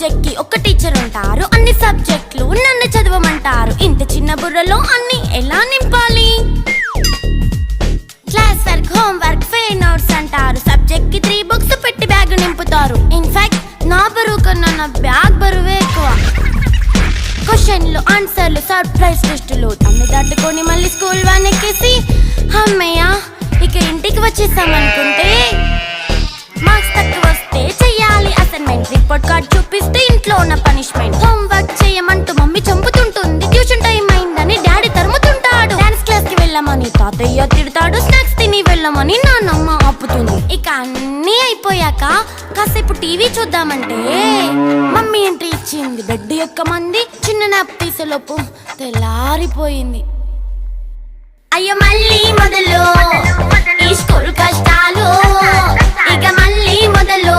Subject కి ఒక teacher ఉంటారు, అన్ని సబ్జెక్టులు నన్ను చదవమంటారు. ఇంత చిన్న బుర్రలో అన్ని ఎలా నింపాలి? Class work, home work, fair notes అంటారు. సబ్జెక్ట్ కి 3 బుక్స్ పెట్టి బ్యాగ్ నింపుతారు. ఇన్ఫాక్ట్ నా బరువు కన్నా నా బ్యాగ్ బరువే ఎక్కువ. క్వశ్చన్లు, ఆన్సర్లు, సర్ప్రైజ్ టెస్టులు అన్ని దాటుకొని మళ్ళీ స్కూల్ వ్యాన్ ఎక్కేసి అమ్మయ్య ఇక ఇంటికి వచ్చేసామనుకుంటే మార్క్స్ తక్కువ వస్తే చెయ్యాలి అసైన్మెంట్. రిపోర్ట్ కార్డ్ చూపిస్తే ఇంట్లో ఉన్న పనిష్మెంట్. హోమ్ వర్క్ చేయమంటూ మమ్మీ చంపుతుంటుంది. ట్యూషన్ టైం అయిందని డాడీ తరుముతుంటాడు. డాన్స్ క్లాస్ కి వెళ్ళమని తాతయ్య తిడతాడు. స్నాక్స్ తిని వెళ్ళమని నాన్నమ్మ ఆపుతుంది. ఇక అన్నీ అయిపోయాక కాసేపు టీవీ చూద్దామంటే మమ్మీ ఎంట్రీ ఇచ్చింది. బెడ్ యొక్క మంది చిన్న నాప్ తీసేలోపు తెల్లారిపోయింది. అయ్యో మళ్ళీ మొదలు ఈ స్కూల్ కష్టాలు, ఇక మళ్ళీ మొదలు